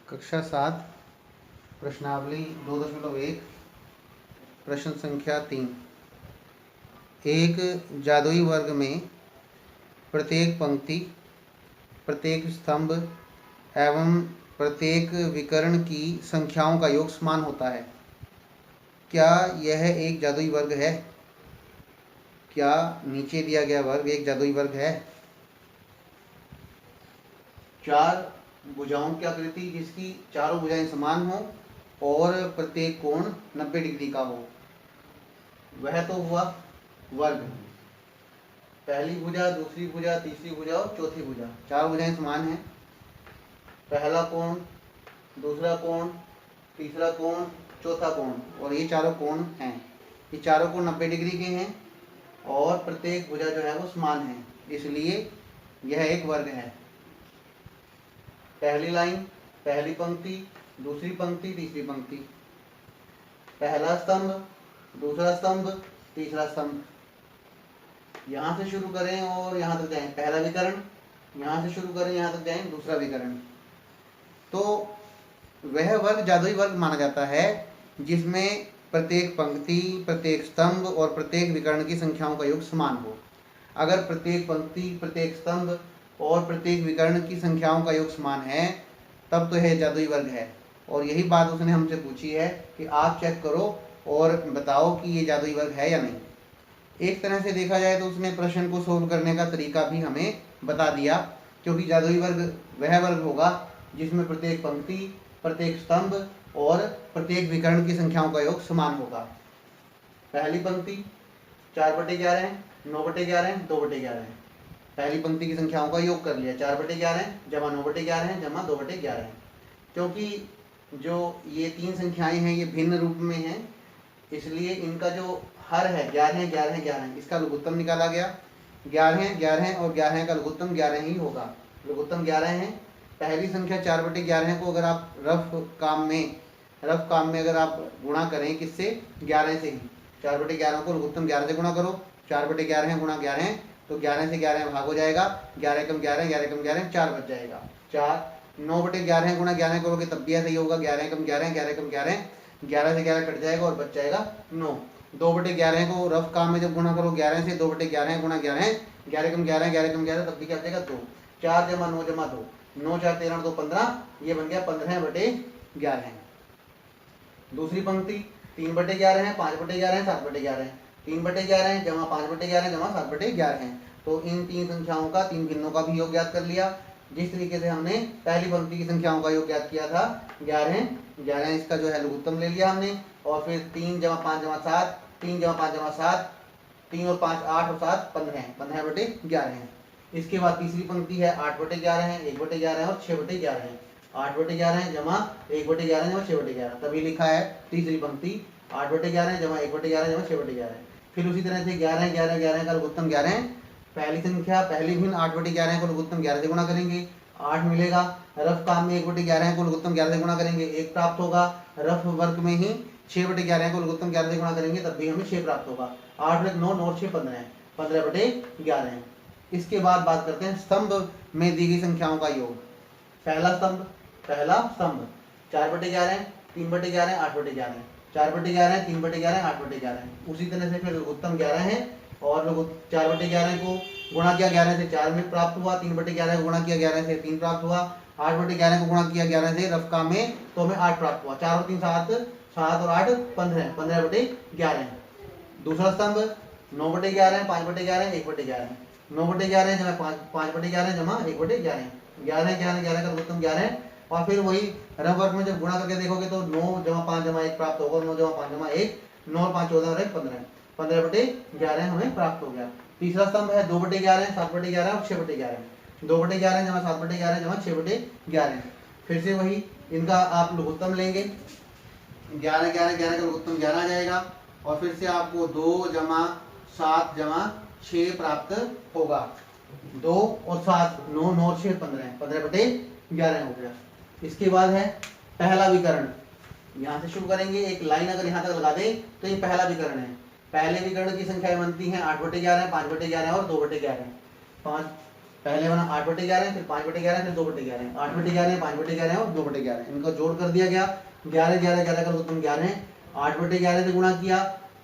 कक्षा 7 प्रश्नावली 2.1 प्रश्न संख्या 3। एक जादुई वर्ग में प्रत्येक पंक्ति, प्रत्येक स्तंभ एवं प्रत्येक विकर्ण की संख्याओं का योग समान होता है। क्या यह एक जादुई वर्ग है? क्या नीचे दिया गया वर्ग एक जादुई वर्ग है? चार भुजाओं की आकृति जिसकी चारों भुजाएं समान हो और प्रत्येक कोण 90 डिग्री का हो, वह तो हुआ वर्ग। पहली भुजा, दूसरी भुजा, तीसरी भुजा और चौथी भुजा, चारों भुजाएं समान हैं। पहला कोण, दूसरा कोण, तीसरा कोण, चौथा कोण, और ये चारों कोण हैं। ये चारों कोण 90 डिग्री के हैं और प्रत्येक भुजा जो है वो समान है, इसलिए यह एक वर्ग है। पहली लाइन, पहली पंक्ति, दूसरी पंक्ति, तीसरी पंक्ति, पहला स्तंभ, दूसरा स्तंभ, तीसरा स्तंभ, यहाँ से शुरू करें और यहाँ तक जाएं पहला विकर्ण, यहाँ से शुरू करें यहाँ तक जाएं दूसरा विकर्ण, तो वह वर्ग जादुई वर्ग माना जाता है जिसमें प्रत्येक पंक्ति, प्रत्येक स्तंभ और प्रत्येक विकर्ण की संख्याओं का योग समान हो। अगर प्रत्येक पंक्ति, प्रत्येक स्तंभ और प्रत्येक विकर्ण की संख्याओं का योग समान है तब तो यह जादुई वर्ग है। और यही बात उसने हमसे पूछी है कि आप चेक करो और बताओ कि ये जादुई वर्ग है या नहीं। एक तरह से देखा जाए तो उसने प्रश्न को सोल्व करने का तरीका भी हमें बता दिया, क्योंकि जादुई वर्ग वह वर्ग होगा जिसमें प्रत्येक पंक्ति, प्रत्येक स्तंभ और प्रत्येक विकर्ण की संख्याओं का योग समान होगा। पहली पंक्ति 4/11, 9/11, 2/11, पहली पंक्ति की संख्याओं का योग कर लिया। 4/11 जमा 9/11 जमा 2/11, क्योंकि जो ये तीन संख्याएं हैं ये भिन्न रूप में हैं, इसलिए इनका जो हर है 11, 11, 11, इसका लघुत्तम निकाला गया। 11, 11 और 11 का लघुत्तम 11 ही होगा, लघुत्तम 11 है। पहली संख्या 4/11 को अगर आप रफ काम में अगर आप गुणा करें किससे, 11 से ही, 4/11 को लघुत्तम 11 से गुणा करो, 4/11 गुणा 11 तो 11 से 11 भाग हो जाएगा, 11 कम 11, 11 कम 11, 4 बच जाएगा। 4 9/11 गुणा 11 करोगे तब भी ऐसा ही होगा, 11 कम 11, 11 कम 11, 11 से 11 कट जाएगा और बच जाएगा 9। 2/11 को रफ काम में जब गुणा करो 11 से, 2/11 गुणा 11, 11 कम 11, 11 कम 11 तब भी क्या बचेगा 2। 4 जमा 9 जमा 2, 9 4 13 2 15, ये बन गया 15/11। दूसरी पंक्ति 3/11 है, 5/11, 7/11, 3/11 जमा 5/11 जमा 7/11 है। तो इन तीन संख्याओं का, तीन भिन्नों का भी योग ज्ञात कर लिया। जिस तरीके से हमने पहली पंक्ति की संख्याओं का योग ज्ञात किया था 11, 11 इसका जो है लघुत्तम ले लिया हमने, और फिर 3 जमा 5 जमा 7, 3 जमा 5 जमा 7, 3 और 5 8 और 7 15, 15/11 है। इसके बाद तीसरी पंक्ति है 8/11 है, 1/11 और 6/11 है। 8/11 जमा 1/11 जमा 6/11, तभी लिखा है तीसरी पंक्ति 8/11 जमा 1/11 जमा 6/11। फिर उसी तरह से 11, 11, 11 का लघुत्तम 11, पहली संख्या पहली भिन्न 8/11 को लघुत्तम 11 से गुणा करेंगे, 8 मिलेगा। रफ काम में 1/11 को लघुत्तम 11 से गुणा करेंगे, 1 प्राप्त होगा। रफ वर्ग में ही 6/11 को लघुत्तम 11 से गुणा करेंगे तब भी हमें 6 प्राप्त होगा। 8 + 9 9 6 15, 15/11। इसके बाद बात करते हैं स्तंभ में दी गई संख्याओं का योग। पहला स्तंभ 4/11, 3/11, 8/11, 4/11, 3/11, 8/11। उसी तरह से फिर लघुत्तम 11 है और 4/11 को गुणा किया 11 से 4 में प्राप्त हुआ, 3/11 को गुणा किया 11 से 3 प्राप्त हुआ, 8/11 को गुणा किया 11 से रफ काम में तो हमें 8 प्राप्त हुआ। 4 और 3 7, 7 और 8 15, 15/11। दूसरा स्तंभ 9/11, 5/11, 1/11, 9/11 जमा 5/11 जमा 1/11, 11, 11, 11 का लघुत्तम 11, और फिर वही रफ वर्ग में जब गुणा करके देखोगे तो 9 जमा 5 जमा 1 प्राप्त होगा, 9 जमा 5 जमा 1, 9 और 5 14 और 1 15, 15/11 हमें प्राप्त हो गया। तीसरा स्तंभ है 2/11, 7/11 और 6/11, 2/11 जमा 7/11 जमा 6/11। फिर से वही इनका आप लघुत्तम लेंगे, 11, 11, 11 का लघुत्तम 11 आ जाएगा, और फिर से आपको 2 जमा 7 जमा 6 प्राप्त होगा। 2 और 7 9, 9 और 6 15, 15/11 हो गया। इसके बाद है पहला विकर्ण, यहाँ से शुरू करेंगे, एक लाइन अगर यहाँ तक लगा दे तो ये पहला विकर्ण है। पहले विकर्ण की संख्याएं बनती हैं 8/11, 5/11 और 2/11। पहले बना 8/11, फिर 5/11, फिर 2/11, 8/11, 5/11 और 2/11, इनको जोड़ कर दिया गया। 11 11 11 का लघुत्तम 11, 8/11 से गुणा किया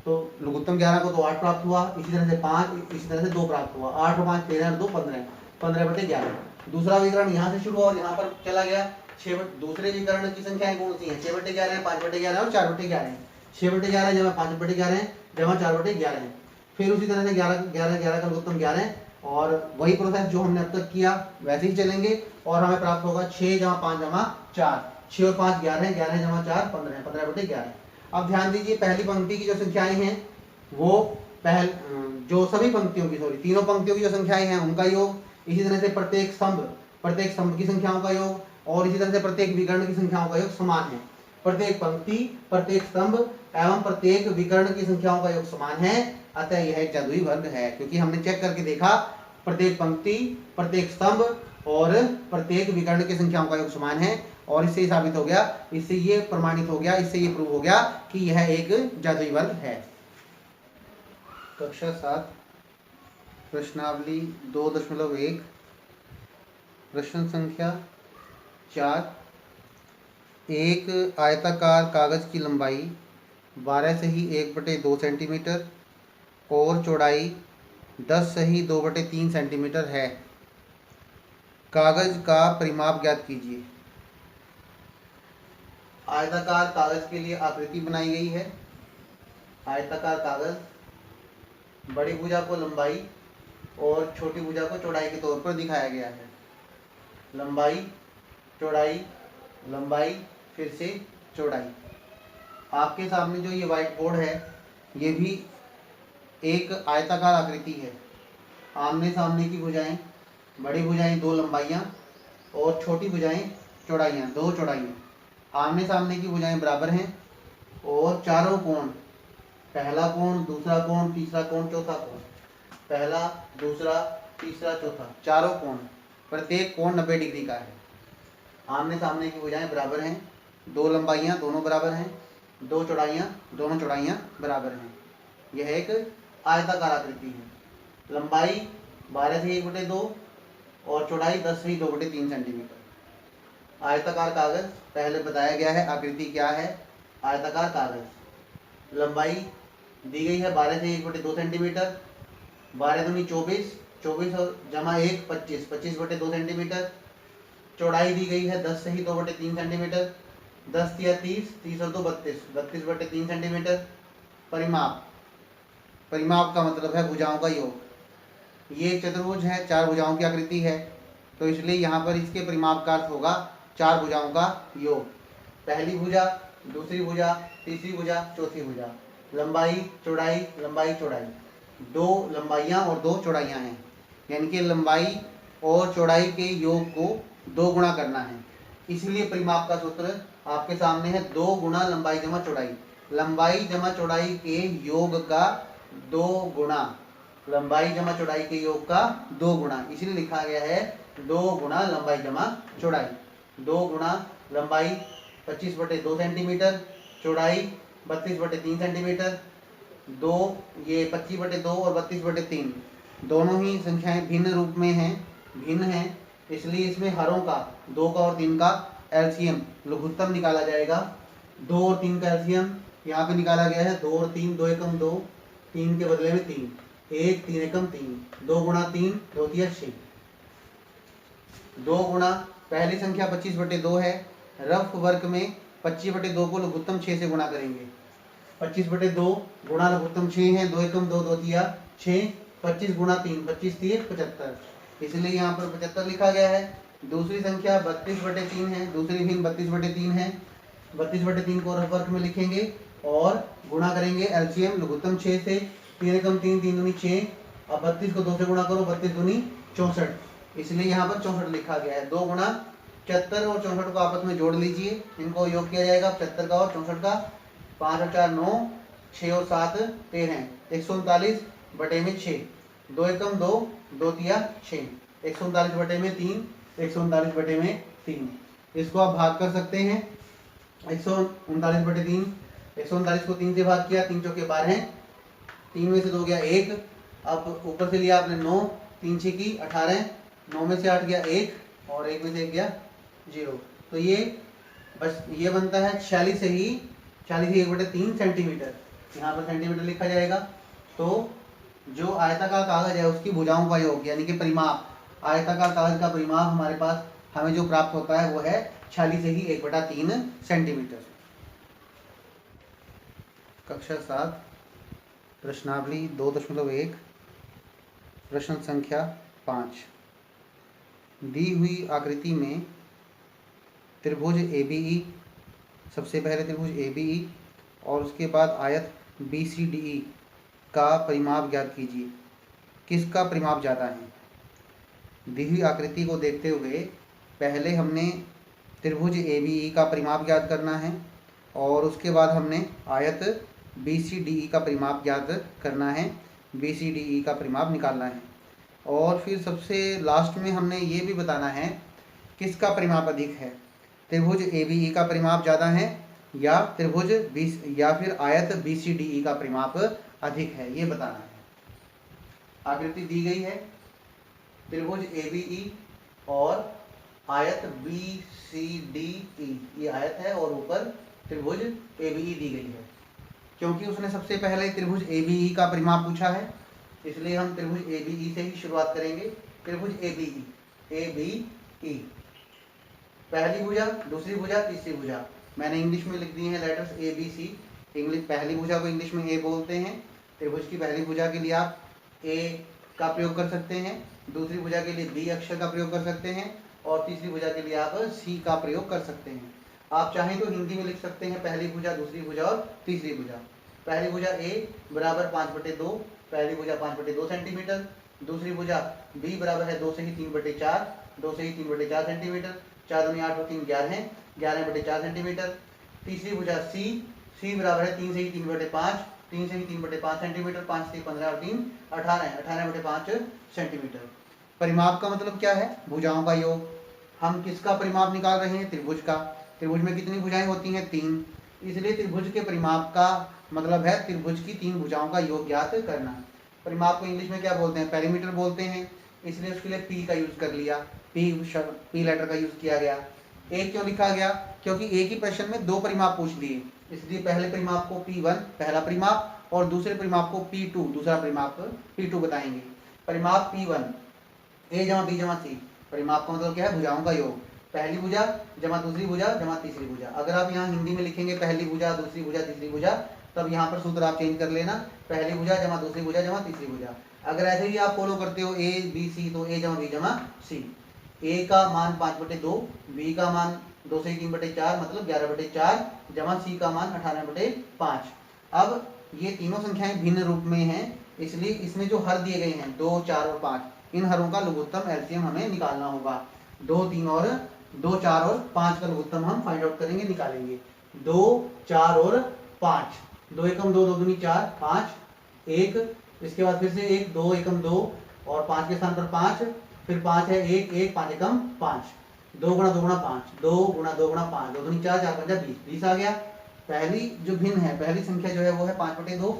तो लघुत्तम 11 को तो 8 प्राप्त हुआ, इसी तरह से 5, इसी तरह से 2 प्राप्त हुआ, 8 और 5 13 और 2 15, 15/11। दूसरा विकर्ण यहाँ से शुरू हुआ और यहाँ पर चला गया। दूसरे विकर्ण की संख्याएं कौन सी हैं? 6/11, 5/11 और 4/11। 6/11 जमा 5/11 जमा 4/11। फिर उसी तरह से 11 11 11 का लघुत्तम 11, और वही प्रोसेस जो हमने अब तक किया वैसे ही चलेंगे, और हमें प्राप्त होगा 6 जमा 5 जमा 4, 6 और 5 11, 11 जमा 4 15, 15/11। अब ध्यान दीजिए, पहली पंक्ति की जो संख्याएं हैं वो जो सभी पंक्तियों की, सॉरी तीनों पंक्तियों की जो संख्याएं हैं उनका योग, इसी तरह से प्रत्येक स्तंभ की संख्याओं का योग, और इसी तरह से प्रत्येक विकर्ण की संख्याओं का योग समान है। प्रत्येक पंक्ति, प्रत्येक स्तंभ एवं प्रत्येक विकर्ण की संख्याओं का योग समान है, अतः यह एक जादुई वर्ग है। क्योंकि हमने चेक करके देखा, प्रत्येक पंक्ति, प्रत्येक स्तंभ और प्रत्येक विकर्ण की संख्याओं का योग समान है, और इससे साबित हो गया, इससे ये प्रमाणित हो गया, इससे ये प्रूव हो गया कि यह एक जादुई वर्ग है। कक्षा 7 प्रश्नावली 2.1 प्रश्न संख्या 4। एक आयताकार कागज की लंबाई 12 सही 1/2 सेंटीमीटर और चौड़ाई 10 सही 2/3 सेंटीमीटर है। कागज का परिमाप ज्ञात कीजिए। आयताकार कागज के लिए आकृति बनाई गई है। आयताकार कागज बड़ी भुजा को लंबाई और छोटी भुजा को चौड़ाई के तौर पर दिखाया गया है। लंबाई, चौड़ाई, लंबाई, फिर से चौड़ाई। आपके सामने जो ये व्हाइट बोर्ड है, ये भी एक आयताकार आकृति है। आमने सामने की भुजाएं, बड़ी भुजाएं 2 लंबाइयां और छोटी भुजाएं चौड़ाइयां 2 चौड़ाइयां। आमने सामने की भुजाएं बराबर हैं और चारों कोण, पहला कोण, दूसरा कोण, तीसरा कोण, चौथा कोण, पहला, दूसरा, तीसरा, चौथा, चारों कोण, प्रत्येक कोण 90 डिग्री का है। आमने सामने की भुजाएं बराबर हैं, 2 लंबाइयां दोनों बराबर हैं, 2 चौड़ाइयां दोनों चौड़ाइयां बराबर हैं। यह एक आयताकार आकृति है। लंबाई 12 से 1/2 और चौड़ाई 10 से 2/3 सेंटीमीटर। आयताकार कागज पहले बताया गया है। आकृति क्या है? आयताकार कागज। लंबाई दी गई है 12 से 1/2 सेंटीमीटर, 12 दूनी 24, 24 और जमा 1 25, 25/2 सेंटीमीटर। चौड़ाई दी गई है 10 से 2/3 सेंटीमीटर, 10 या 30, 30 और 2 32, 32/3 सेंटीमीटर। परिमाप, परिमाप का मतलब है भुजाओं का योग। ये चतुर्भुज है, 4 भुजाओं की आकृति है, तो इसलिए यहाँ पर इसके परिमाप का अर्थ होगा 4 भुजाओं का योग। पहली भुजा, दूसरी भुजा, तीसरी भुजा, चौथी भुजा। लंबाई, चौड़ाई, लंबाई, चौड़ाई, 2 लंबाइयाँ और 2 चौड़ाइयाँ हैं, यानी कि लंबाई और चौड़ाई के योग को 2 गुणा करना है। इसलिए परिमाप का सूत्र आपके सामने है, 2 गुणा लंबाई जमा चौड़ाई। लंबाई जमा चौड़ाई के योग का 2 गुणा, लंबाई जमा चौड़ाई के योग का 2 गुणा, इसलिए लिखा गया है 2 गुणा लंबाई जमा चौड़ाई। 2 गुणा लंबाई 25/2 सेंटीमीटर, चौड़ाई 32/3 सेंटीमीटर। 2 ये 25/2 और 32/3 दोनों ही संख्याएं भिन्न रूप में हैं, भिन्न हैं, इसलिए इसमें हरों का 2 का और 3 का एलसीएम लघुत्तम निकाला जाएगा। 2 और 3 का एलसीएम यहाँ पे निकाला गया है, 2 और 3, 2 एकम 2, 3 के बदले में 3, 1 3 एकम 3, 2 गुणा 3 2 तिया 6। 2 गुणा पहली संख्या 25/2 है, रफ वर्ग में 25/2 को लघुत्तम 6 से गुणा करेंगे। 25/2 गुणा लघुत्तम 6 है, 2 एकम 2 2 तिया 6, 25 गुणा 3 25 3 75, इसलिए यहाँ पर 75 लिखा गया है। दूसरी संख्या 32/3 है, दूसरी भिन्न 32/3 है। 32/3 को रफ वर्ग में लिखेंगे और गुणा करेंगे एलसीएम लघुत्तम 6 से, 3 एकम 3 3 दूनी 6, अब 32 को 2 से गुणा करो, 32 दूनी 64, इसलिए यहाँ पर 64 लिखा गया है। 2 गुणा 74 और 64 को आपस में जोड़ लीजिए, इनको योग किया जाएगा 75 का और 64 का, 5 और 4 9, 6 और 7 13, 139/6, 2 एकम 2 2 तिया 6, 139/3, 139/3। इसको आप भाग कर सकते हैं, 139/3, 139 को 3 से भाग किया, 3 चौके 12, 3 में से 2 गया 1, अब ऊपर से लिया आपने 9, 3 6 की 18, 9 में से 8 गया 1 और 1 में से 1 गया 0। तो ये बस ये बनता है 46 से ही 1/3 सेंटीमीटर। यहाँ पर सेंटीमीटर लिखा जाएगा। तो जो आयताकार कागज है उसकी भुजाओं का योग यानी कि परिमाप, आयताकार कागज का परिमाप हमारे पास हमें जो प्राप्त होता है वो है 46 से ही 1/3 सेंटीमीटर। कक्षा 7 प्रश्नावली 2.1 प्रश्न संख्या 5। दी हुई आकृति में त्रिभुज ABE, सबसे पहले त्रिभुज ABE और उसके बाद आयत BCDE का परिमाप ज्ञात कीजिए। किसका परिमाप ज़्यादा है? दी हुई आकृति को देखते हुए पहले हमने त्रिभुज ABE का परिमाप ज्ञात करना है और उसके बाद हमने आयत BCDE का परिमाप ज्ञात करना है, BCDE का परिमाप निकालना है। और फिर सबसे लास्ट में हमने ये भी बताना है किसका परिमाप अधिक है, त्रिभुज ABE का परिमाप ज़्यादा है या त्रिभुज या फिर आयत BCDE का परिमाप अधिक है, ये बताना है। आकृति दी गई है त्रिभुज ABE और आयत BCDE, ये आयत है और ऊपर त्रिभुज ABE दी गई है। क्योंकि उसने सबसे पहले त्रिभुज ABE का परिमाप पूछा है इसलिए हम त्रिभुज ABE से ही शुरुआत करेंगे। त्रिभुज ABE, पहली भुजा, दूसरी भुजा, तीसरी भुजा। मैंने इंग्लिश में लिख दिए हैं लेटर्स ABC। इंग्लिश पहली भुजा को इंग्लिश में A बोलते हैं। त्रिभुज की पहली भुजा के लिए आप A का प्रयोग कर सकते हैं, दूसरी भुजा के लिए B अक्षर का प्रयोग कर सकते हैं और तीसरी भुजा के लिए आप C का प्रयोग कर सकते हैं। आप चाहें तो हिंदी में लिख सकते हैं पहली भुजा, दूसरी भुजा और तीसरी भुजा। पहली भुजा A बराबर 5/2, पहली भुजा 5/2 सेंटीमीटर। दूसरी भुजा B बराबर है 2 से ही 3/4, 2 से ही 3/4 सेंटीमीटर। 4 दूनी 8 और 3 11, 11/4 सेंटीमीटर। तीसरी भुजा C बराबर है 3 से ही 3/5, 3 से ही 3/5 सेंटीमीटर। 5 से 15 और 3 18, 18/5 सेंटीमीटर। परिमाप का मतलब क्या है? भुजाओं का योग। हम किसका परिमाप निकाल रहे हैं? त्रिभुज का। त्रिभुज में कितनी भुजाएं होती हैं? 3। इसलिए त्रिभुज के परिमाप का मतलब है त्रिभुज की 3 भुजाओं का योग ज्ञात करना। परिमाप को इंग्लिश में क्या बोलते हैं? पेरीमीटर बोलते हैं। इसलिए उसके लिए P का यूज कर लिया, P लेटर का यूज किया गया। A क्यों लिखा गया? क्योंकि एक ही प्रश्न में 2 परिमाप पूछ लिए, इसलिए पहले परिमाप को P1 पहला परिमाप और दूसरे परिमाप को P2 दूसरा परिमाप P2 बताएंगे। परिमाप P1 A जमा B जमा C। परिमाप का मतलब क्या है? भुजाओं का योग। पहली भुजा जमा दूसरी भुजा जमा तीसरी भुजा। अगर आप यहाँ हिंदी में लिखेंगे पहली भुजा, दूसरी भुजा, तीसरी भुजा, तब यहाँ पर सूत्र आप चेंज कर लेना, पहली भुजा जमा दूसरी भुजा जमा तीसरी भुजा। अगर ऐसे ही आप फॉलो करते हो A B C तो A जमा B जमा C। A का मान 5/2, B का मान 2 से 3/4 मतलब 11/4 जमा C का मान 18/5। अब ये तीनों संख्याएं भिन्न रूप में हैं, इसलिए इसमें जो हर दिए गए हैं 2, 4 और 5, इन हरों का लघुत्तम एलसीएम हमें निकालना होगा। 2, 3 और 2, 4 और 5 का लघुत्तम हम फाइंड आउट करेंगे, निकालेंगे। 2, 4 और 5, 2 एकम 2, 2 दूनी 4, 5, 1, इसके बाद फिर से 1, 2 एकम 2 और 5 के स्थान पर 5, फिर 5 है 1, 1, 5 एकम 5, 2 गुणा 2 गुणा 5, 2 गुणा 2 गुणा 5, 2 दूनी 4, 4 पंजा 20, 20 आ गया। पहली जो भिन्न है, पहली संख्या जो है वो है 5/2,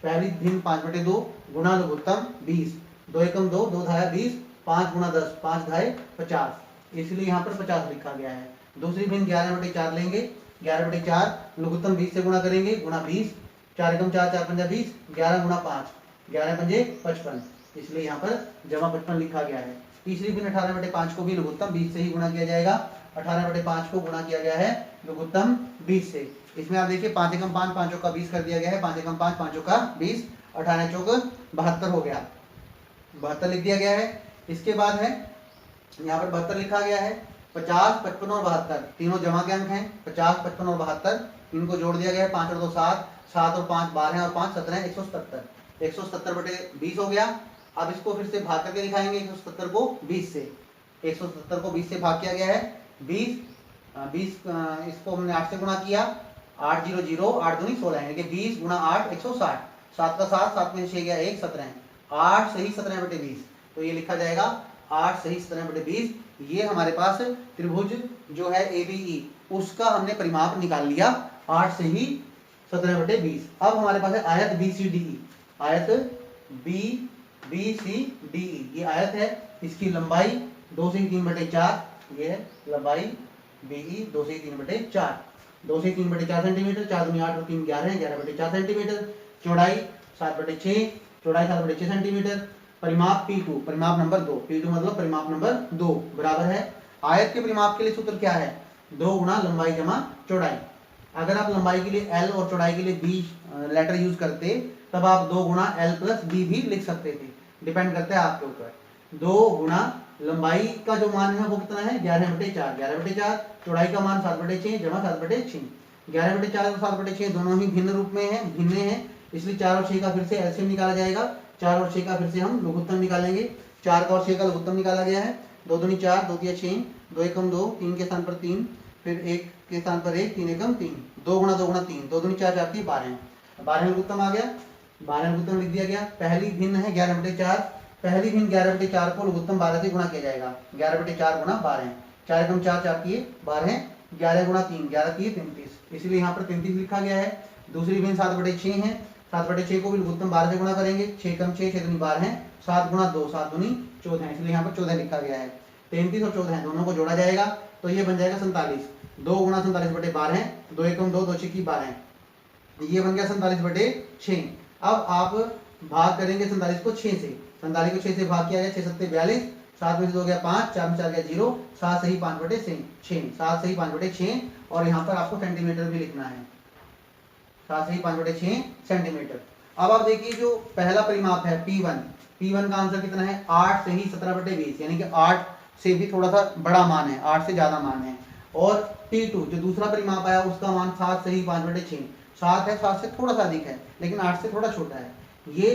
पहली भिन्न 5/2 गुणा लघुत्तम 20, 2 एकम 2, 2 धाया 20, 5 गुणा 10, 5 धाए 50, इसलिए यहाँ पर 50 लिखा गया है। दूसरी भिन्न 11/4 लेंगे, 11/4 लघुत्तम 20 से गुणा करेंगे, गुणा 20, 4 एकम 4, 4 पंजा 20, 11 गुणा 5, 11 पंजे 55, इसलिए यहाँ पर जमा 55 लिखा गया है। तीसरी भिन्न 18/5 को भी लघुत्तम 20 से ही गुणा किया जाएगा। 18/5 को गुणा किया गया है लघुत्तम 20 से। इसमें आप देखिए 5 एकम 5, 5 का 20 कर दिया गया है, 5 एकम 5, 5 का 20, 18 चौक 72 हो गया, 72 लिख दिया गया है। इसके बाद है यहाँ पर 72 लिखा गया है। 50, 55 और 72 तीनों जमा के अंक हैं। 50, 55 और 72 इनको जोड़ दिया गया है। 5 और 2 7, 7 और 5 12 और 5 17, 170, 170/20 हो गया। अब इसको फिर से भाग करके दिखाएंगे 170 को 20 से। 170 को 20 से भाग किया गया है। 20 इसको हमने 8 से गुणा किया, 8 0 0, 8 दूनी 16 यानी कि 20 गुणा 8 160, 7 का 7, 7 में 6 गया 1, 17, 8 सही 17/20, तो ये लिखा जाएगा 8 सही 17/20। ये हमारे पास त्रिभुज जो है ABE उसका हमने परिमाप निकाल लिया 8 सही 17/20। अब हमारे पास है आयत BCDE, आयत BCDE, ये आयत है इसकी लंबाई 2 से 3/4, ये है लंबाई BE 2 से 3/4, 2 से 3/4 सेंटीमीटर, 4 दूनी 8 और 3 11 है, 11/4 सेंटीमीटर। चौड़ाई 7/6, चौड़ाई 7/6 सेंटीमीटर। परिमाप P2, परिमाप नंबर 2, P2 मतलब परिमाप नंबर 2 बराबर है। आयत के परिमाप के लिए सूत्र क्या है? 2 गुना लंबाई जमा चौड़ाई। अगर आप लंबाई के लिए L और चौड़ाई के लिए B लेटर यूज करते तब आप 2 गुना L प्लस B भी लिख सकते थे, डिपेंड करता है आपके ऊपर। 2 गुना लंबाई का जो मान है वो कितना है? 11/4, 11/4। चौड़ाई का मान 7/6 जमा 7/6। 11/4 और 7/6 दोनों ही भिन्न रूप में है, भिन्न है, इसलिए 4 और 6 का फिर से एलसीएम निकाला जाएगा। 4 और 6 का फिर से हम लघुत्तम निकालेंगे। 4 का और 6 का लघुत्तम निकाला गया है। 2 दूनी 4, 2 तिया 6, 2 एकम 2, 3 के स्थान पर 3, फिर 1 के स्थान पर 1, 3 एकम 3, 2 गुना 2 गुना 3, 2 दूनी 4, 4 की 12, 12 लघुत्तम आ गया, 12 लघुत्तम लिख दिया गया। पहली भिन्न है 11/4, पहली भिन्न 11/4 को लघुत्तम 12 से गुणा किया जाएगा, 11/4 गुना 12, 4 एकम 4, 4 की 12, 11 गुना 3, 11 की 33, इसलिए यहाँ पर 33 लिखा गया है। दूसरी भिन्न 7/6 है, 7/6 को भी लघुत्तम 12 से गुणा करेंगे, 6 कम 6, 6 दूनी 12, 7 गुना 2, 7 दूनी 14, इसलिए यहाँ पर 14 लिखा गया है। 33 और 14 दोनों को जोड़ा जाएगा तो ये बन जाएगा 47, 2 गुना 47/12, 2 एकम 2, 2 6 12, ये बन गया 47/6। अब आप भाग करेंगे 47 को 6 से, 47 को 6 से भाग किया गया, 6 7 42, 7 में से 2 गया 5, 4 में 4 गया 0, 7 सही 5/6, 7 सही 5/6, और यहाँ पर आपको सेंटीमीटर भी लिखना है, 7 सही 5/6 सेंटीमीटर। अब आप देखिए जो पहला परिमाप है P1, P1 का आंसर कितना है? 8 सही 17/20, यानी कि 8 से भी थोड़ा सा बड़ा मान है, 8 से ज्यादा मान है। और P2 जो दूसरा परिमाप आया उसका मान 7 सही 5/6, 7 है, 7 से थोड़ा सा अधिक है लेकिन 8 से थोड़ा छोटा है। ये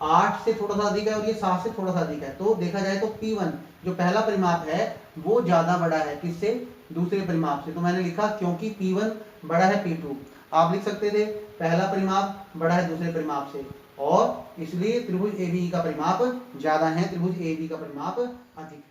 8 से थोड़ा सा अधिक है और ये 7 से थोड़ा सा अधिक है, तो देखा जाए तो P1 जो पहला परिमाप है वो ज्यादा बड़ा है किससे? दूसरे परिमाप से। तो मैंने लिखा क्योंकि P1 बड़ा है P2। आप लिख सकते थे पहला परिमाप बड़ा है दूसरे परिमाप से, और इसलिए त्रिभुज ABE का परिमाप ज्यादा है, त्रिभुज AB का परिमाप अधिक है।